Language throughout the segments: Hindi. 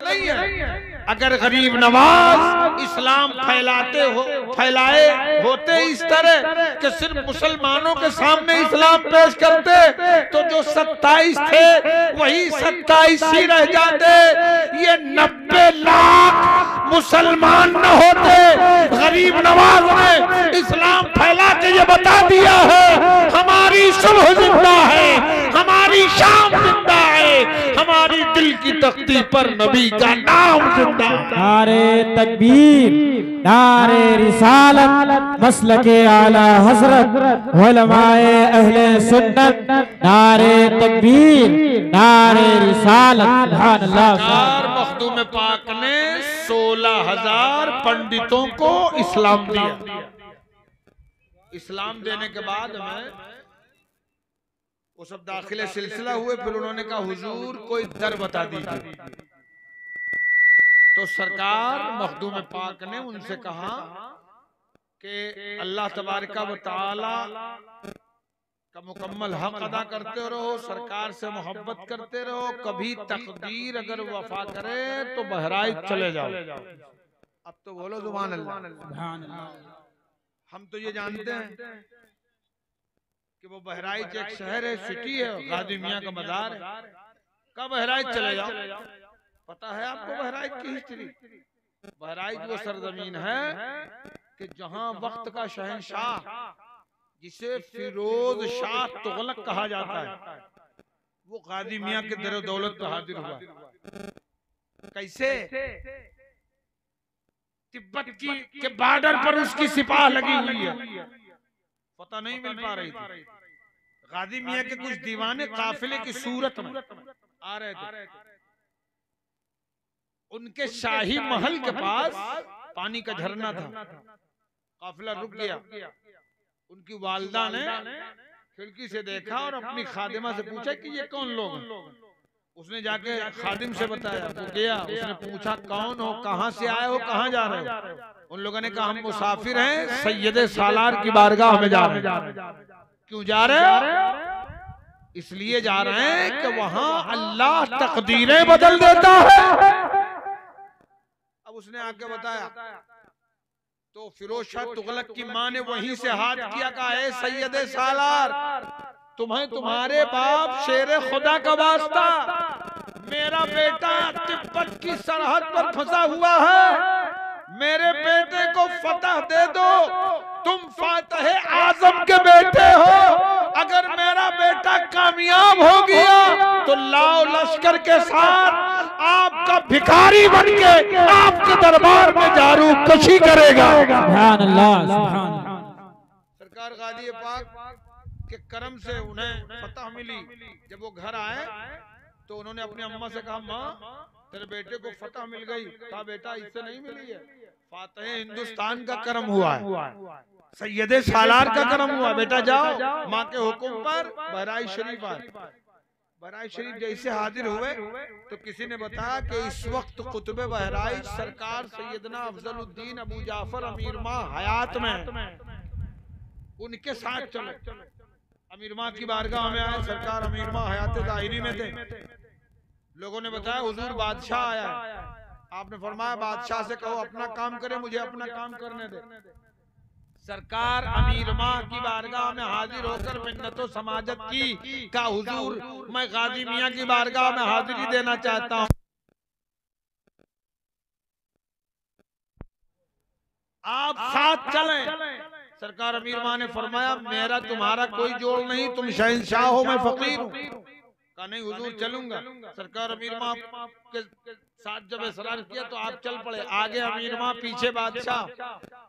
नहीं है। अगर गरीब नवाज इस्लाम फैलाए होते इस तरह कि सिर्फ मुसलमानों के सामने इस्लाम पेश करते तो जो 27 थे वही 27 ही रह जाते, ये 90 लाख मुसलमान न होते। गरीब नवाज ने इस्लाम फैला के ये बता दिया है हमारी सुबह जिंदा है, हमारी शाम जिंदा है, हमारी दिल की तख्ती पर नबी का नाम जिंदा है। नारे तकबीर, नारे रिसालत, मसलके आला हजरत, उलमाए अहले सुन्नत, नारे तकबीर, नारे रिसालत। सरकार मखदूम पाक ने 16,000 पंडितों को इस्लाम दिया। इस्लाम देने के बाद में वो सब दाखिले सिलसिला हुए, फिर उन्होंने कहा हुजूर कोई दर बता दीजिए। तो सरकार मखदूम पाक ने उनसे कहा कि अल्लाह तबारक व तआला का मुकम्मल हक अदा करते रहो, सरकार से मोहब्बत करते रहो, कभी तकदीर अगर वफा करे तो बहराइच चले जाओ। अब तो बोलो सुभान अल्लाह। हम तो ये जानते हैं कि वो बहराइच एक शहर है, सिटी है, गाजी मियाँ का मज़ार है। कब बहराइच चले जाओ? पता है आपको बहराइच की हिस्ट्री? बहराइच वो सरजमीन है कि जहां वक्त का शहंशाह जिसे फिरोज शाह तुगलक कहा जाता है वो गाजी मियाँ के दर दौलत पर हाजिर हुआ। कैसे? तिब्बत के बॉर्डर पर उसकी सिपाह लगी हुई है, पता नहीं मिल पा रही थी। गाजी मियाँ के कुछ दीवाने काफिले की सूरत में आ रहे थे। उनके शाही महल के पास पानी का झरना था, काफिला रुक गया। उनकी वालिदा ने खिड़की से देखा और अपनी खादिमा से पूछा कि ये कौन लोग हैं। उसने जाके खादिम से बताया, तो गया, उसने पूछा कौन हो, कहाँ से आए हो, कहाँ जा रहे हो? उन लोगों ने कहा हम मुसाफिर हैं, सैयदे सालार की बारगाह में जा रहे हैं। क्यों जा रहे हो? इसलिए जा रहे हैं कि वहां अल्लाह तकदीरें बदल देता है। अब उसने आके बताया तो फिरोज शाह तुगलक की माँ ने वहीं से हाथ किया, कहा है सैयदे सालार, तुम्हें तुम्हारे बाप शेरे खुदा का वास्ता, मेरा बेटा तिब्बत की सरहद पर फंसा हुआ है, मेरे बेटे को फतह दे दो, तुम फातह आजम के बेटे हो, अगर मेरा बेटा कामयाब हो गया तो लाओ लश्कर के साथ आपका भिखारी बन के आपके दरबार में जारू कशी करेगा। सुभान अल्लाह, सुभान अल्लाह। सरकार गाजी पाक के करम से उन्हें फतह मिली। जब वो घर आए तो उन्होंने अपनी अम्मा से कहा, माँ तेरे बेटे को फतह मिल गई। कहा बेटा इससे नहीं मिली है, फातह हिंदुस्तान का करम हुआ है, सैयदे सालार का करम हुआ। बेटा जाओ, माँ के हुक्म पर बहराइच शरीफ आए। बहराइच शरीफ जैसे हाजिर हुए तो किसी ने बताया कि इस वक्त कुतुबे बहराइच सरकार सैयदना अफजलुद्दीन अबू जाफर अमीर माँ हयात में, उनके साथ चले। अमीर माँ की बारगाह में आए, सरकार अमीर माँ हयात ज़ाहिरी में थे। लोगों ने बताया हुजूर बादशाह आया है। आपने फरमाया बादशाह से कहो अपना काम करे, मुझे अपना काम करने दे। सरकार अमीर माँ की बारगाह में हाजिर होकर मिन्नतो समाजत की, का हुजूर मैं गाजी मियाँ की बारगाह में हाजिरी देना चाहता हूँ, आप साथ चलें। सरकार अमीर माँ ने फरमाया मेरा तुम्हारा कोई जोड़ नहीं, तुम शहंशाह हो, मैं फकीर हूँ। कहा नहीं हुजूर चलूंगा। सरकार अमीर माँ के साथ जब इसरार किया तो आप चल पड़े, आगे अमीर माँ पीछे बादशाह।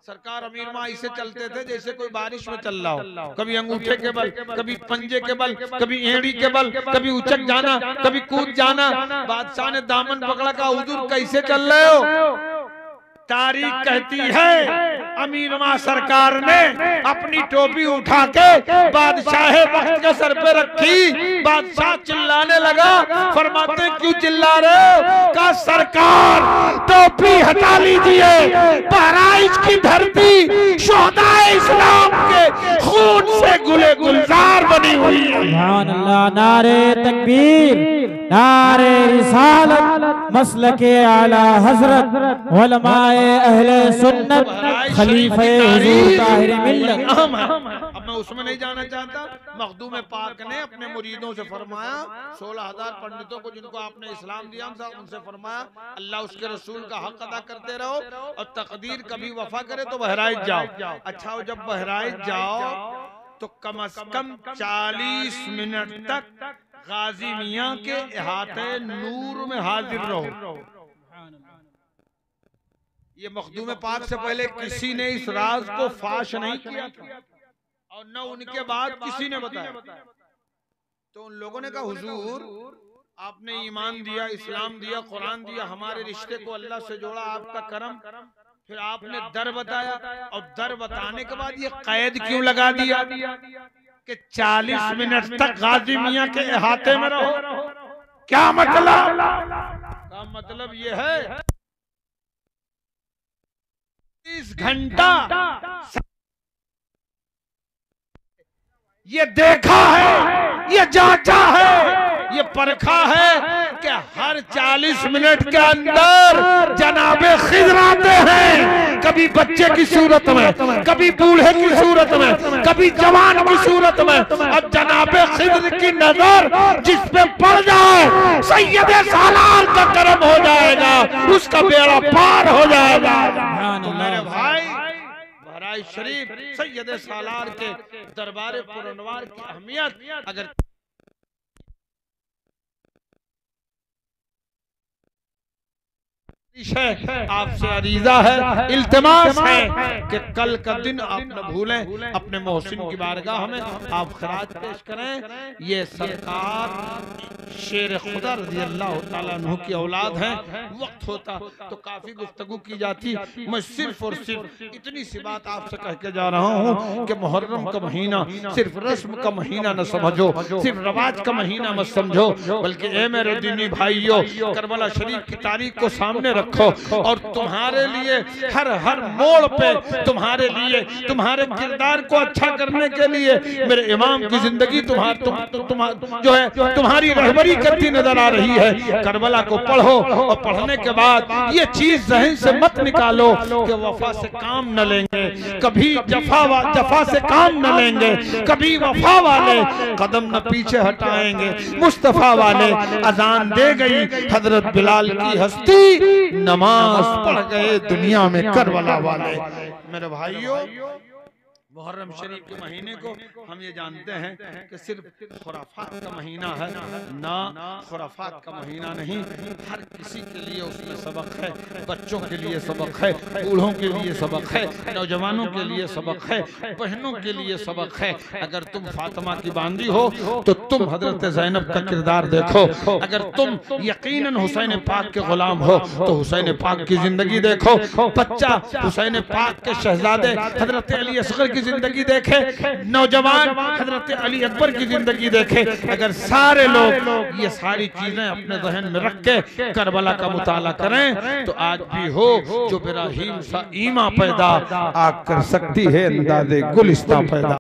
सरकार अमीर माँ इसे चलते थे जैसे कोई बारिश में चल रहा हो, कभी अंगूठे के बल, कभी पंजे के बल, कभी एड़ी के बल, कभी उचक जाना, कभी कूद जाना। बादशाह ने दामन पकड़ा, कहा हुजूर कैसे चल रहे हो? तारीख कहती है अमीर माँ सरकार ने अपनी टोपी उठा के बादशाह वक्त के सर पे रखी। बादशाह चिल्लाने लगा, फरमाते क्यों चिल्ला रहे हो? का सरकार तो टोपी हटा लीजिए, बहराइच की धरती शोहदाए इस्लाम के खून से गुले गुलजार बनी हुई है। सुभान अल्लाह। नारे तकबीर, नारे रिसालत, मसलके आला हजरत, उलमाए अहले सुन्नत, खलीफे हुजूर ताहिर मिल्लत। अब मैं उसमें नहीं जाना चाहता। मखदूम पाक ने अपने मुरीदों से फरमाया, 16,000 पंडितों को जिनको आपने इस्लाम दिया उनसे फरमाया, अल्लाह उसके रसूल का हक अदा करते रहो और तकदीर कभी वफा करे तो बहराइच जाओ। अच्छा, जब बहराइच जाओ तो कम से कम 40 मिनट तक गाजी मियाँ के इहाते नूर में हाजिर रहो। ये मखदूम पाक से पहले किसी ने इस राज को फाश नहीं किया था और न उनके बाद किसी ने बताया। तो उन लोगों ने कहा, हुजूर आपने ईमान दिया, इस्लाम दिया, कुरान दिया, हमारे रिश्ते को अल्लाह से जोड़ा, आपका करम, फिर आपने दर बताया और दर बताने के बाद ये कैद क्यों लगा दिया कि 40 मिनट तक गाजी मियाँ के अहाते में रहो? क्या मतलब? का मतलब ये है 30 घंटा ये देखा है, ये जांचा है, ये परखा है कि हर 40 मिनट के अंदर जनाबे खिज़र आते हैं, कभी बच्चे की सूरत में, कभी बूढ़े की सूरत में, कभी जवान की सूरत में। अब जनाबे खिज़र की नजर जिस पे पड़ जाए सैयदे सालार का करम हो जाएगा, उसका बेड़ा पार हो जाएगा। तो मेरे भाई, बहराइच शरीफ सैयदे सालार के दरबार पुरनवार की अहमियत अगर आपसे अरीजा है, इल्तिमास है कि कल का दिन आप न भूलें, अपने मोहसिन की बारगाह में आप खराज पेश करें। ये सरकार शेर खुदा रज़ी अल्लाह ताला अन्हु की औलाद हैं। वक्त होता तो काफी गुफ्तगू की जाती, मैं सिर्फ और सिर्फ इतनी सी बात आपसे कह के जा रहा हूँ कि मुहर्रम का महीना सिर्फ रस्म का महीना न समझो, सिर्फ रवाज का महीना मत समझो, बल्कि ए मेरे दीनी भाइयों, करबला शरीफ की तारीख को सामने रखो और तुम्हारे लिए हर मोड़ पे तुम्हारे लिए, तुम्हारे किरदार को अच्छा करने के लिए मेरे इमाम की जिंदगी जो है तुम्हारी रहबरी करती नजर आ रही है। करबला को पढ़ो और पढ़ने के बाद ये चीज जहन से मत निकालो कि वफा से काम न लेंगे, कभी जफा से काम न लेंगे, कभी वफा वाले कदम न पीछे हटाएंगे। मुस्तफा वाले अजान दे गई हजरत बिलाल की हस्ती, नमाज पढ़ गए दुनिया में करबला वाले। मेरे भाइयों, मुहर्रम शरीफ के महीने को हम ये जानते हैं कि सिर्फ खुराफात का महीना है, ना खुराफात का महीना नहीं। हर किसी के लिए उसमें सबक है, बच्चों के लिए सबक है, बूढ़ों के लिए सबक है, नौजवानों के लिए सबक है, बहनों के लिए सबक है। अगर तुम फातिमा की बांदी हो तो तुम हजरत ज़ैनब का किरदार देखो, अगर तुम यकीनन हुसैन पाक के गुलाम हो तो हुसैन पाक की जिंदगी देखो, बच्चा हुसैन पाक के शहजादे हजरत अली असगर की जिंदगी देखे, नौजवान हजरत अली अकबर की जिंदगी देखे। अगर सारे लोग ये सारी चीजें अपने ज़हन में रख के करबला का मुताला करें तो आज भी हो जो इब्राहीम सा ईमा पैदा आग कर सकती है अंदाज़े गुलिस्तां पैदा।